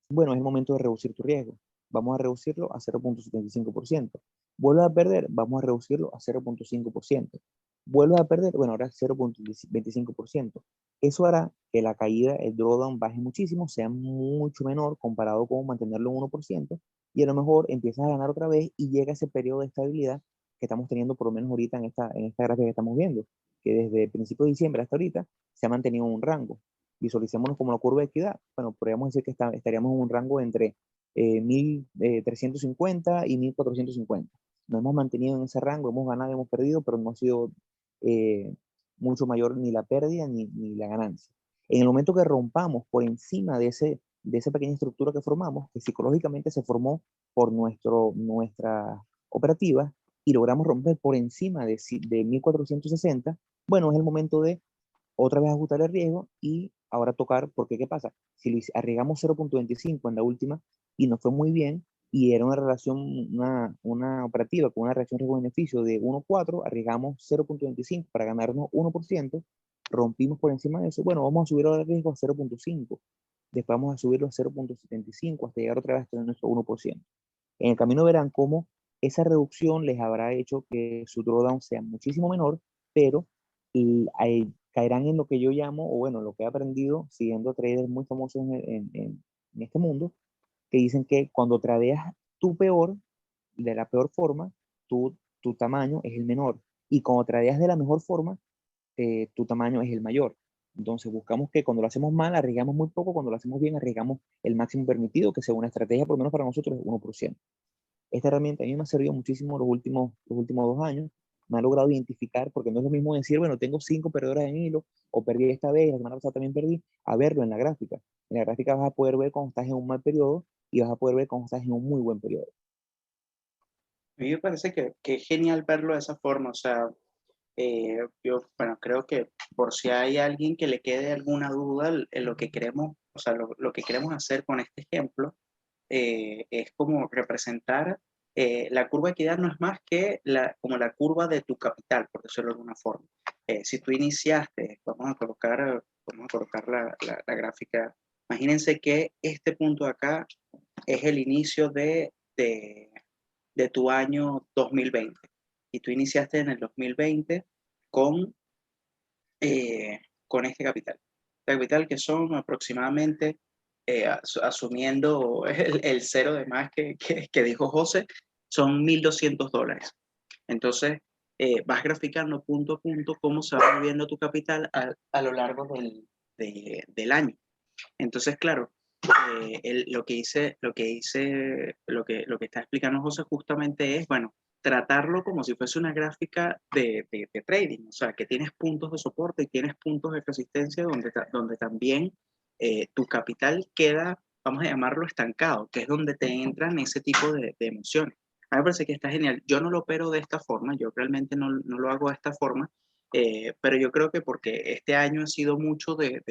bueno, es el momento de reducir tu riesgo. Vamos a reducirlo a 0.75%. Vuelves a perder, vamos a reducirlo a 0.5%. Vuelves a perder, bueno, ahora 0.25%. Eso hará que la caída, el drawdown baje muchísimo, sea mucho menor comparado con mantenerlo en 1%, y a lo mejor empiezas a ganar otra vez y llega ese periodo de estabilidad que estamos teniendo por lo menos ahorita en esta gráfica que estamos viendo, que desde el principio de diciembre hasta ahorita se ha mantenido en un rango. Visualicémonos como la curva de equidad. Bueno, podríamos decir que estaríamos en un rango entre 1350 y 1450. Nos hemos mantenido en ese rango, hemos ganado, hemos perdido, pero no ha sido eh, mucho mayor ni la pérdida ni la ganancia. En el momento que rompamos por encima de esa pequeña estructura que formamos, que psicológicamente se formó por nuestra operativa, y logramos romper por encima de 1460, bueno, es el momento de otra vez ajustar el riesgo y ahora tocar, porque ¿qué pasa? Si arriesgamos 0.25 en la última y nos fue muy bien y era una relación, una operativa con una reacción riesgo-beneficio de 1.4, arriesgamos 0.25 para ganarnos 1%, rompimos por encima de eso, bueno, vamos a subir ahora el riesgo a 0.5, después vamos a subirlo a 0.75 hasta llegar otra vez a tener nuestro 1%. En el camino verán cómo esa reducción les habrá hecho que su drawdown sea muchísimo menor, pero caerán en lo que yo llamo, o bueno, lo que he aprendido siguiendo traders muy famosos en este mundo, que dicen que cuando tradeas tu peor, de la peor forma, tu tamaño es el menor. Y cuando tradeas de la mejor forma, tu tamaño es el mayor. Entonces buscamos que cuando lo hacemos mal, arriesgamos muy poco, cuando lo hacemos bien, arriesgamos el máximo permitido, que según la estrategia, por lo menos para nosotros, es 1%. Esta herramienta a mí me ha servido muchísimo los últimos 2 años. Me ha logrado identificar, porque no es lo mismo decir, bueno, tengo 5 perdedoras en hilo, o perdí esta vez, la semana pasada también perdí, a verlo en la gráfica. En la gráfica vas a poder ver cuando estás en un mal periodo y vas a poder ver cuando estás en un muy buen periodo. A mí me parece que es genial verlo de esa forma, o sea, yo, bueno, creo que por si hay alguien que le quede alguna duda en lo que queremos, o sea, lo que queremos hacer con este ejemplo, es como representar la curva de equidad no es más que como la curva de tu capital, por decirlo de alguna forma. Si tú iniciaste, vamos a colocar la gráfica, imagínense que este punto de acá es el inicio de tu año 2020 y tú iniciaste en el 2020 con, con este capital. Este capital que son aproximadamente, asumiendo el cero de más que dijo José, son $1.200. Entonces, vas graficando punto a punto cómo se va moviendo tu capital a lo largo del año. Entonces, claro, lo que está explicando José justamente es, bueno, tratarlo como si fuese una gráfica de trading, o sea, que tienes puntos de soporte y tienes puntos de resistencia donde también tu capital queda, vamos a llamarlo estancado, que es donde te entran ese tipo de emociones. A mí me parece que está genial. Yo no lo opero de esta forma, yo realmente no lo hago de esta forma, pero yo creo que porque este año ha sido mucho eh,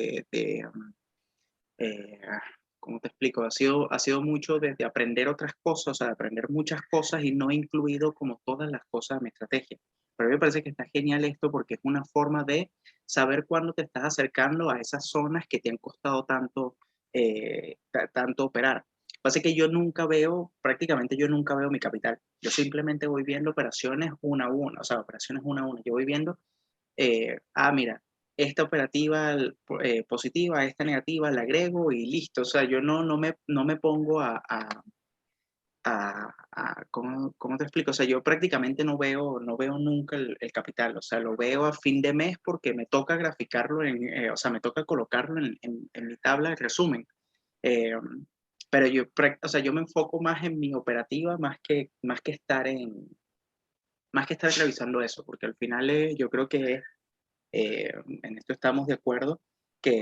¿cómo te explico? Ha sido mucho de aprender otras cosas, o sea, de aprender muchas cosas y no he incluido como todas las cosas de mi estrategia. Pero a mí me parece que está genial esto porque es una forma de saber cuándo te estás acercando a esas zonas que te han costado tanto operar. Pasa que prácticamente yo nunca veo mi capital. Yo simplemente voy viendo operaciones una a una, o sea, operaciones una a una. Yo voy viendo mira, esta operativa positiva, esta negativa, la agrego y listo. O sea, yo no me pongo ¿cómo te explico? O sea, yo prácticamente no veo nunca el capital. O sea, lo veo a fin de mes porque me toca graficarlo, o sea, me toca colocarlo en mi tabla de resumen. Eh, pero o sea, yo me enfoco más en mi operativa más que estar más que estar revisando eso, porque al final yo creo que en esto estamos de acuerdo, que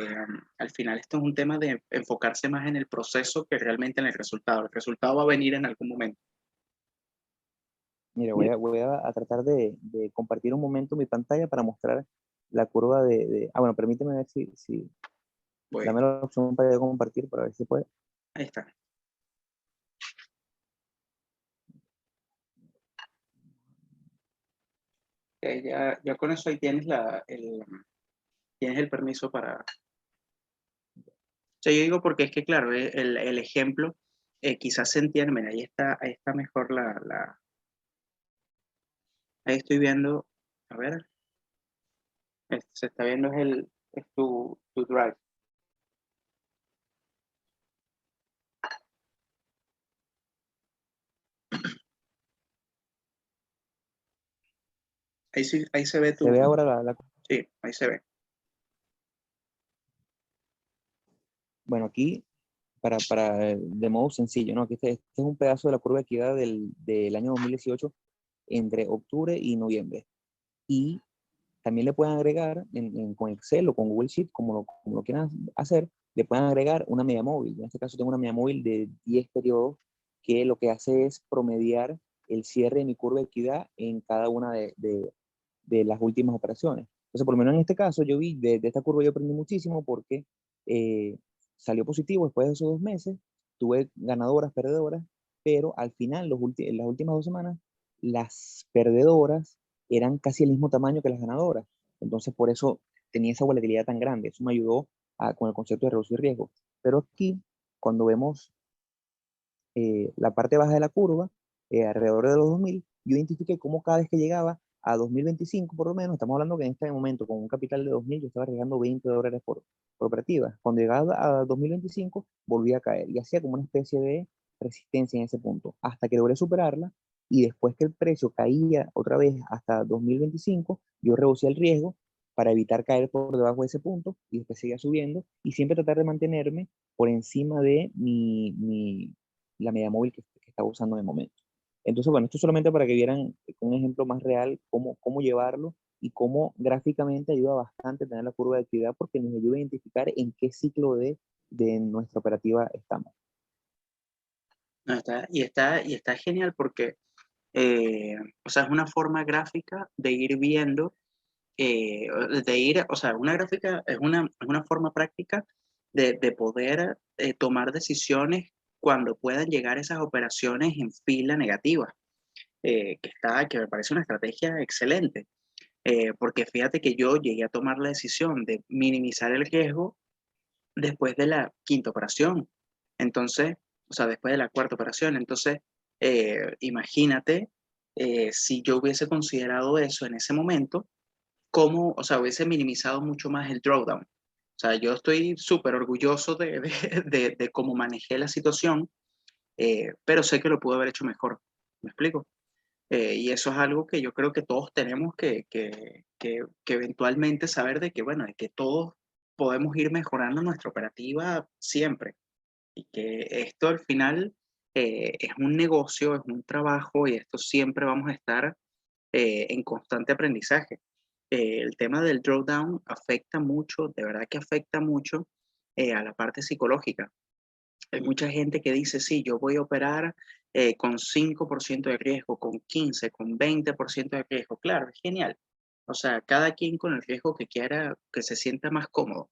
al final esto es un tema de enfocarse más en el proceso que realmente en el resultado. El resultado va a venir en algún momento. Mira, voy a tratar de compartir un momento mi pantalla para mostrar la curva bueno, permíteme ver si Pues dame la opción para compartir para ver si puede. ahí está. Ya con eso ahí tienes, tienes el permiso para... O sea, yo digo porque es que, claro, el ejemplo quizás se entiende, mira, ahí está mejor ahí estoy viendo, a ver, se está viendo es tu drive. Ahí sí, ahí se ve Se ve ahora sí, ahí se ve. bueno, aquí de modo sencillo, ¿no? Aquí este es un pedazo de la curva de equidad del año 2018 entre octubre y noviembre. Y también le pueden agregar con Excel o con Google Sheet, como lo quieran hacer, le pueden agregar una media móvil. En este caso tengo una media móvil de 10 periodos que lo que hace es promediar el cierre de mi curva de equidad en cada una de las últimas operaciones. Entonces, por lo menos en este caso, yo vi de esta curva, yo aprendí muchísimo porque eh, salió positivo después de esos 2 meses, tuve ganadoras, perdedoras, pero al final, las últimas 2 semanas, las perdedoras eran casi el mismo tamaño que las ganadoras. Entonces, por eso tenía esa volatilidad tan grande. Eso me ayudó con el concepto de reducir riesgo. Pero aquí, cuando vemos la parte baja de la curva, alrededor de los 2000, yo identifiqué cómo cada vez que llegaba a 2025, por lo menos, estamos hablando que en este momento, con un capital de 2000, yo estaba arriesgando $20 por operativa. Cuando llegaba a 2025, volvía a caer y hacía como una especie de resistencia en ese punto, hasta que logré superarla y después que el precio caía otra vez hasta 2025, yo reducía el riesgo para evitar caer por debajo de ese punto y después seguía subiendo y siempre tratar de mantenerme por encima de la media móvil que estaba usando en el momento. Entonces, bueno, esto solamente para que vieran un ejemplo más real cómo llevarlo y cómo gráficamente ayuda bastante tener la curva de actividad porque nos ayuda a identificar en qué ciclo de nuestra operativa estamos. No, y está genial porque, o sea, es una forma gráfica de ir viendo, o sea, una gráfica es una forma práctica de poder tomar decisiones cuando puedan llegar esas operaciones en fila negativa, que me parece una estrategia excelente, porque fíjate que yo llegué a tomar la decisión de minimizar el riesgo después de la quinta operación. Entonces, o sea, después de la cuarta operación. Entonces, imagínate si yo hubiese considerado eso en ese momento, cómo, o sea, hubiese minimizado mucho más el drawdown. O sea, yo estoy súper orgulloso de cómo manejé la situación, pero sé que lo pude haber hecho mejor. ¿Me explico? Y eso es algo que yo creo que todos tenemos que eventualmente saber de que, bueno, de que todos podemos ir mejorando nuestra operativa siempre y que esto al final es un negocio, es un trabajo y esto siempre vamos a estar en constante aprendizaje. El tema del drawdown afecta mucho, de verdad que afecta mucho a la parte psicológica. Hay mucha gente que dice, sí, yo voy a operar con 5% de riesgo, con 15, con 20% de riesgo. Claro, es genial. O sea, cada quien con el riesgo que quiera, que se sienta más cómodo.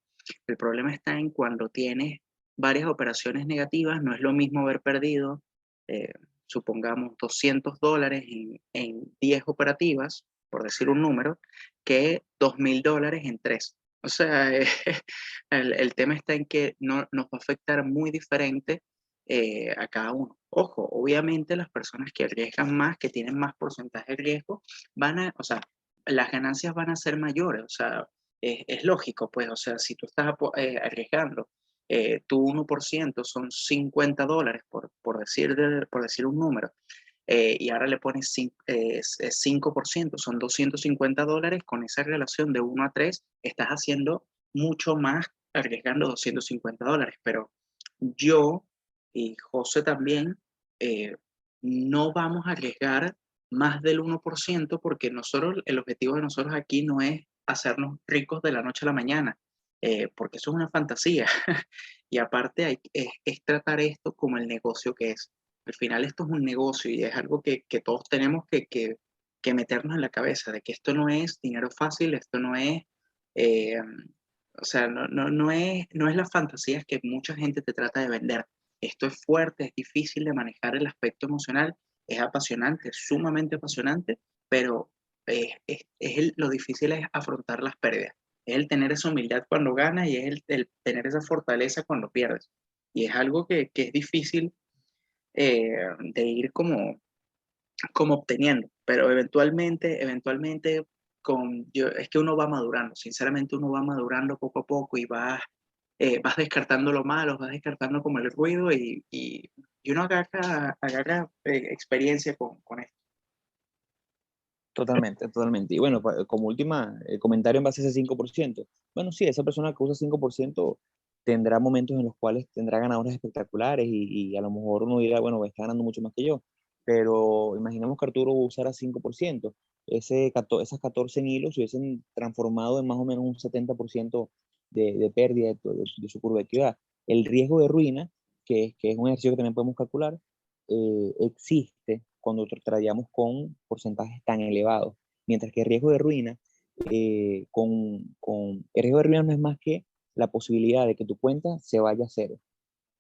El problema está en cuando tienes varias operaciones negativas, no es lo mismo haber perdido, eh, supongamos, $200 en 10 operativas, por decir un número, que $2.000 en 3. O sea, el tema está en que no, nos va a afectar muy diferente a cada uno. Ojo, obviamente las personas que arriesgan más, que tienen más porcentaje de riesgo, o sea, las ganancias van a ser mayores, o sea, es lógico, pues, o sea, si tú estás arriesgando, tu 1% son $50, por decir un número, y ahora le pones 5%, son $250, con esa relación de 1 a 3, estás haciendo mucho más arriesgando $250, pero yo y José también no vamos a arriesgar más del 1%, porque nosotros, el objetivo de nosotros aquí no es hacernos ricos de la noche a la mañana, porque eso es una fantasía. Y aparte es tratar esto como el negocio que es. Al final esto es un negocio y es algo que todos tenemos que meternos en la cabeza, de que esto no es dinero fácil, esto no es, eh, o sea, no es las fantasías que mucha gente te trata de vender. Esto es fuerte, es difícil de manejar el aspecto emocional, es apasionante, es sumamente apasionante, pero lo difícil es afrontar las pérdidas. Es el tener esa humildad cuando ganas y es el tener esa fortaleza cuando pierdes. Y es algo que es difícil de ir como obteniendo, pero eventualmente es que uno va madurando, sinceramente uno va madurando poco a poco y vas descartando lo malo, vas descartando como el ruido y uno agarra experiencia con esto. Totalmente, totalmente. Y bueno, como última comentario en base a ese 5%. Bueno, sí, esa persona que usa 5% tendrá momentos en los cuales tendrá ganadores espectaculares y a lo mejor uno dirá, bueno, está ganando mucho más que yo. Pero imaginemos que Arturo usara 5%. Esas 14 en hilos se hubiesen transformado en más o menos un 70% de pérdida de su curva de equidad. El riesgo de ruina, que es un ejercicio que también podemos calcular, existe cuando trayamos con porcentajes tan elevados. Mientras que el riesgo de ruina, el riesgo de ruina no es más que la posibilidad de que tu cuenta se vaya a cero.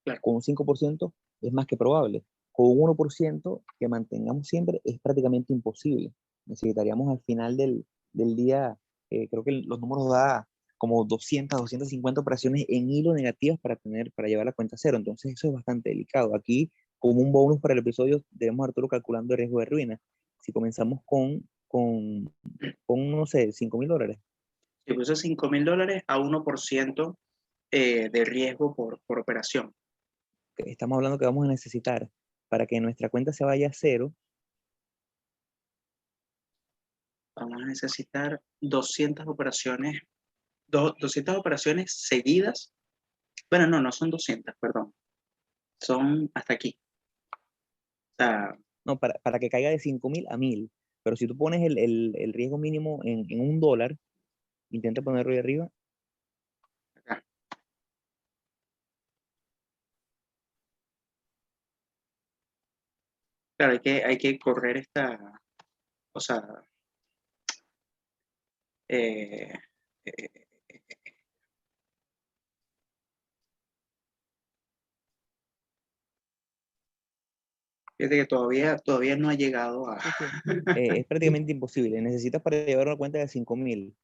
Claro. Con un 5% es más que probable. Con un 1% que mantengamos siempre es prácticamente imposible. Necesitaríamos al final del día, creo que los números da como 250 operaciones en hilo negativas para llevar la cuenta a cero. Entonces eso es bastante delicado. Aquí, como un bonus para el episodio, debemos Arturo calculando el riesgo de ruina. Si comenzamos con no sé, $5,000. Si puse $5,000 a 1% de riesgo por operación. Estamos hablando que vamos a necesitar para que nuestra cuenta se vaya a cero. Vamos a necesitar 200 operaciones, 200 operaciones seguidas. Bueno, no son 200, perdón. Son hasta aquí. O sea, No, para que caiga de 5,000 a 1,000. Pero si tú pones el riesgo mínimo en $1, intenta ponerlo ahí arriba. acá. Claro, hay que correr o sea, eh, eh, fíjate que todavía no ha llegado a... Sí, sí. Es prácticamente imposible. Necesitas para llevar una cuenta de 5,000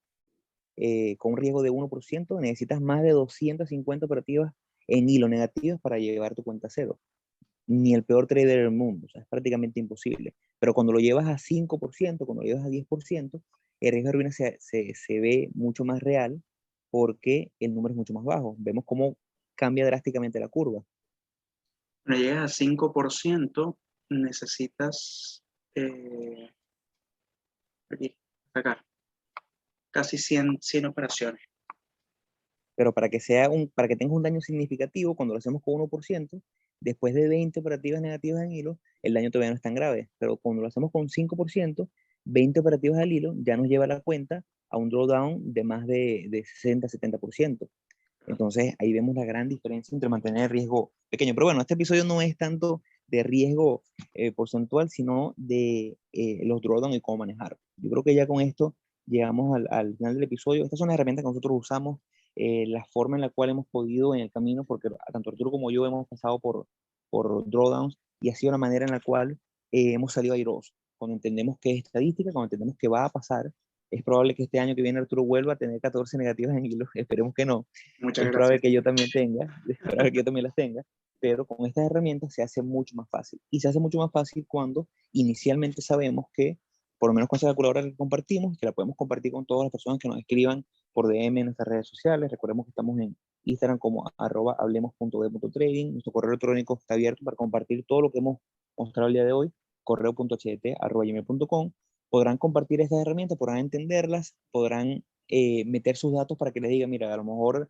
con un riesgo de 1%, necesitas más de 250 operativas en hilo negativas para llevar tu cuenta a cero. Ni el peor trader del mundo, o sea, es prácticamente imposible. Pero cuando lo llevas a 5%, cuando lo llevas a 10%, el riesgo de ruina se ve mucho más real porque el número es mucho más bajo. Vemos cómo cambia drásticamente la curva. Cuando llegas a 5%, necesitas aquí, acá, casi 100 operaciones. Pero para que tengas un daño significativo, cuando lo hacemos con 1%, después de 20 operativas negativas en hilo, el daño todavía no es tan grave. Pero cuando lo hacemos con 5%, 20 operativas al hilo ya nos lleva la cuenta a un drawdown de más de 60-70%. Entonces ahí vemos la gran diferencia entre mantener el riesgo pequeño. Pero bueno, este episodio no es tanto de riesgo porcentual, sino de los drawdowns y cómo manejar. Yo creo que ya con esto llegamos al final del episodio. Estas son las herramientas que nosotros usamos, la forma en la cual hemos podido en el camino, porque tanto Arturo como yo hemos pasado por drawdowns y ha sido la manera en la cual hemos salido airosos. Cuando entendemos que es estadística, cuando entendemos que va a pasar, es probable que este año que viene Arturo vuelva a tener 14 negativas en hilo, esperemos que no, Muchas es probable gracias. que yo también tenga, es probable que yo también las tenga, pero con estas herramientas se hace mucho más fácil. Y se hace mucho más fácil cuando inicialmente sabemos que, por lo menos con esa calculadora que compartimos, que la podemos compartir con todas las personas que nos escriban por DM en nuestras redes sociales. Recordemos que estamos en Instagram como @hablemos.de.trading. Nuestro correo electrónico está abierto para compartir todo lo que hemos mostrado el día de hoy, correo.ht@gmail.com. Podrán compartir estas herramientas, podrán entenderlas, podrán meter sus datos para que les diga, mira, a lo mejor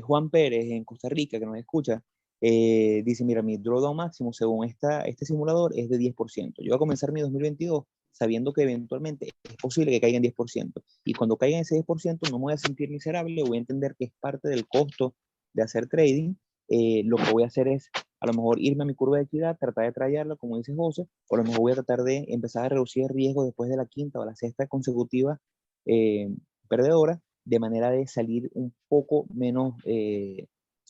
Juan Pérez en Costa Rica, que nos escucha, dice, mira, mi drawdown máximo según este simulador es de 10%. Yo voy a comenzar mi 2022 sabiendo que eventualmente es posible que caiga en 10%. Y cuando caiga en ese 10%, no me voy a sentir miserable, voy a entender que es parte del costo de hacer trading. Lo que voy a hacer es, a lo mejor, irme a mi curva de equidad, tratar de traerla, como dice José, o a lo mejor voy a tratar de empezar a reducir el riesgo después de la quinta o la sexta consecutiva perdedora, de manera de salir un poco menos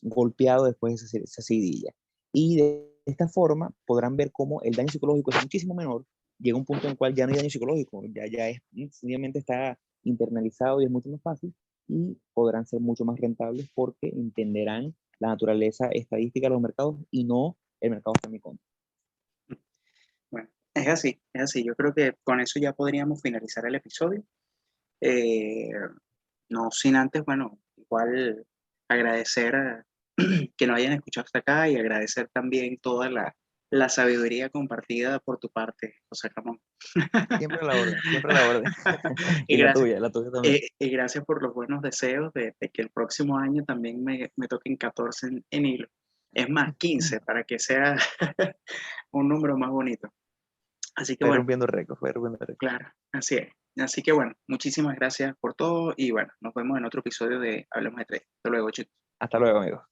golpeado después de esa seguidilla. Y de esta forma podrán ver cómo el daño psicológico es muchísimo menor. Llega un punto en el cual ya no hay daño psicológico, ya es, sencillamente está internalizado y es mucho más fácil, y podrán ser mucho más rentables porque entenderán la naturaleza estadística de los mercados y no el mercado está en mi contra. Bueno, es así, es así. Yo creo que con eso ya podríamos finalizar el episodio. Eh, no sin antes, bueno, igual agradecer que nos hayan escuchado hasta acá y agradecer también toda la sabiduría compartida por tu parte, José Ramón. Siempre a la orden, siempre a la orden. Y Y gracias, la tuya también. y gracias por los buenos deseos de que el próximo año también me toquen 14 en hilo. Es más, 15 para que sea un número más bonito. Así que Fue bueno, rompiendo récords, fue rompiendo récords. claro, así es. Así que bueno, muchísimas gracias por todo y bueno, nos vemos en otro episodio de Hablemos de Trading. Hasta luego, chicos. Hasta luego, amigos.